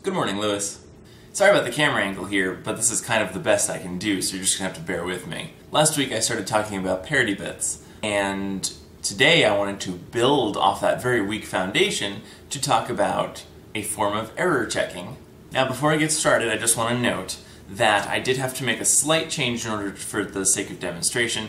Good morning, Lewis. Sorry about the camera angle here, but this is kind of the best I can do, so you're just gonna have to bear with me. Last week I started talking about parity bits, and today I wanted to build off that very weak foundation to talk about a form of error checking. Now before I get started, I just want to note that I did have to make a slight change in order for the sake of demonstration.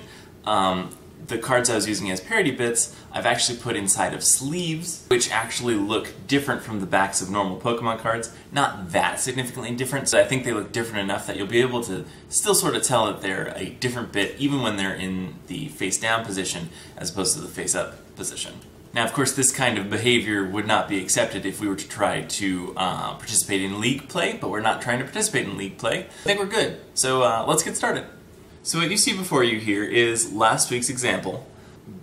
The cards I was using as parity bits, I've actually put inside of sleeves, which actually look different from the backs of normal Pokemon cards. Not that significantly different, so I think they look different enough that you'll be able to still sort of tell that they're a different bit even when they're in the face down position as opposed to the face up position. Now of course this kind of behavior would not be accepted if we were to try to participate in League play, but we're not trying to participate in League play. I think we're good, so let's get started. So what you see before you here is last week's example.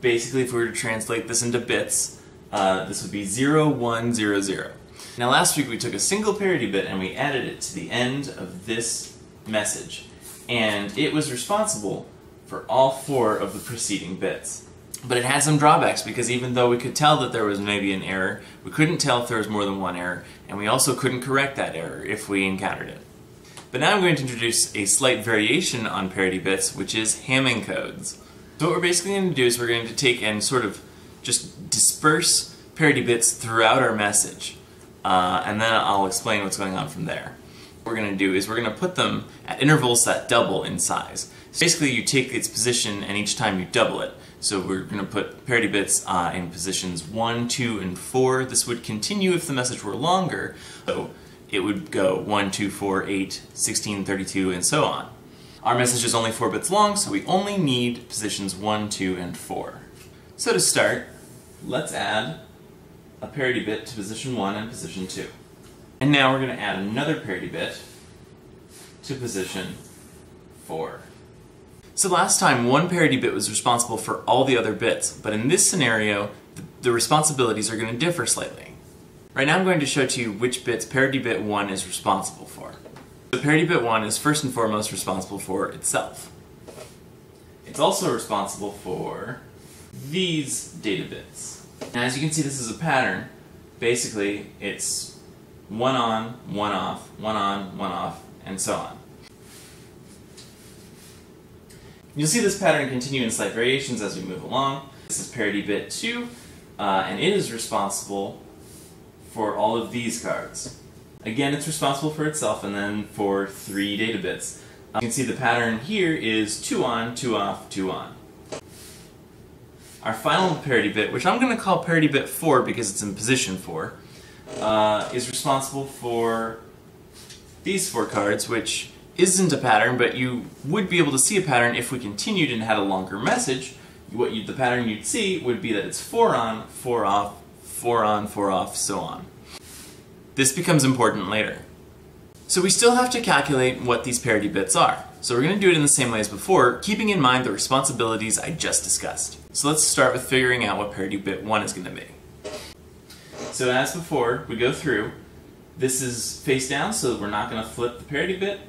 Basically, if we were to translate this into bits, this would be 0, 1, 0, 0. Now last week we took a single parity bit and we added it to the end of this message. And it was responsible for all 4 of the preceding bits. But it had some drawbacks because even though we could tell that there was maybe an error, we couldn't tell if there was more than one error, and we also couldn't correct that error if we encountered it. But now I'm going to introduce a slight variation on parity bits, which is Hamming codes. So what we're basically going to do is we're going to take and sort of just disperse parity bits throughout our message. And then I'll explain what's going on from there. What we're going to do is we're going to put them at intervals that double in size. So basically you take its position and each time you double it. So we're going to put parity bits in positions 1, 2, and 4. This would continue if the message were longer. So it would go 1, 2, 4, 8, 16, 32, and so on. Our message is only 4 bits long, so we only need positions 1, 2, and 4. So to start, let's add a parity bit to position 1 and position 2. And now we're going to add another parity bit to position 4. So last time, one parity bit was responsible for all the other bits, but in this scenario, the responsibilities are going to differ slightly. Right now I'm going to show to you which bits parity bit 1 is responsible for. The parity bit 1 is first and foremost responsible for itself. It's also responsible for these data bits. Now as you can see, this is a pattern. Basically it's 1 on, 1 off, 1 on, 1 off, and so on. You'll see this pattern continue in slight variations as we move along. This is parity bit 2, and it is responsible for all of these cards. Again, it's responsible for itself and then for 3 data bits. You can see the pattern here is 2 on, 2 off, 2 on. Our final parity bit, which I'm going to call parity bit 4 because it's in position 4, is responsible for these 4 cards, which isn't a pattern, but you would be able to see a pattern if we continued and had a longer message. The pattern you'd see would be that it's 4 on, 4 off, 4 on, 4 off, so on. This becomes important later. So we still have to calculate what these parity bits are. So we're going to do it in the same way as before, keeping in mind the responsibilities I just discussed. So let's start with figuring out what parity bit 1 is going to be. So as before, we go through. This is face down, so we're not going to flip the parity bit.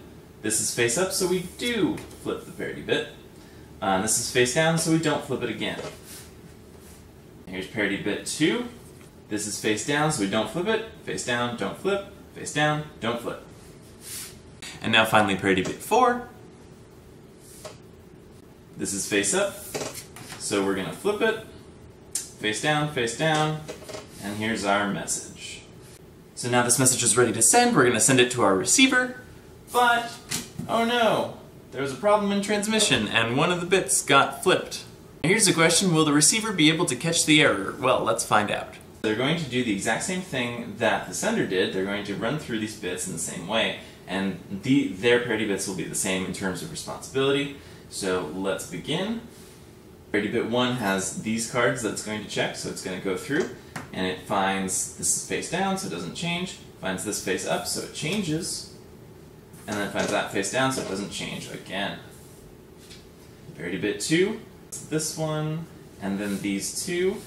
This is face up, so we do flip the parity bit. This is face down, so we don't flip it again. Here's parity bit 2. This is face down, so we don't flip it. Face down, don't flip. Face down, don't flip. And now finally parity bit 4. This is face up, so we're going to flip it. Face down, and here's our message. So now this message is ready to send. We're going to send it to our receiver, but, oh no, there was a problem in transmission and one of the bits got flipped. Here's the question, will the receiver be able to catch the error? Well, let's find out. They're going to do the exact same thing that the sender did. They're going to run through these bits in the same way, and their parity bits will be the same in terms of responsibility. So let's begin. Parity bit 1 has these cards that it's going to check, so it's going to go through, and it finds this is face down, so it doesn't change, finds this face up, so it changes, and then it finds that face down, so it doesn't change again. Parity bit 2, this one, and then these 2.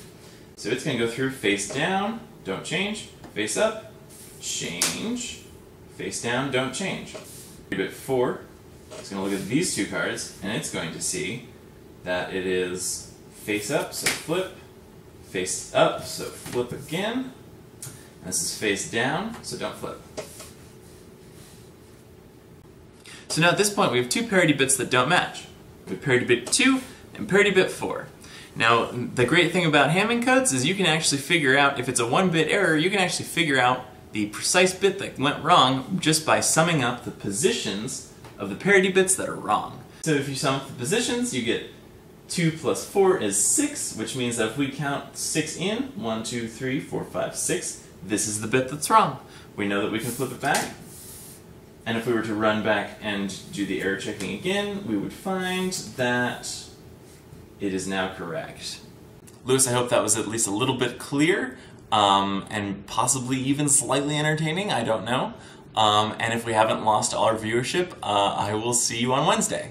So it's going to go through face down, don't change, face up, change, face down, don't change. Parity bit 4, it's going to look at these 2 cards, and it's going to see that it is face up, so flip, face up, so flip again, and this is face down, so don't flip. So now at this point we have two parity bits that don't match. We have parity bit 2 and parity bit 4. Now the great thing about Hamming codes is you can actually figure out, if it's a 1-bit error, you can actually figure out the precise bit that went wrong just by summing up the positions of the parity bits that are wrong. So if you sum up the positions, you get 2 plus 4 is 6, which means that if we count 6 in, 1, 2, 3, 4, 5, 6, this is the bit that's wrong. We know that we can flip it back, and if we were to run back and do the error checking again, we would find that it is now correct. Lewis, I hope that was at least a little bit clear, and possibly even slightly entertaining, I don't know. And if we haven't lost all our viewership, I will see you on Wednesday.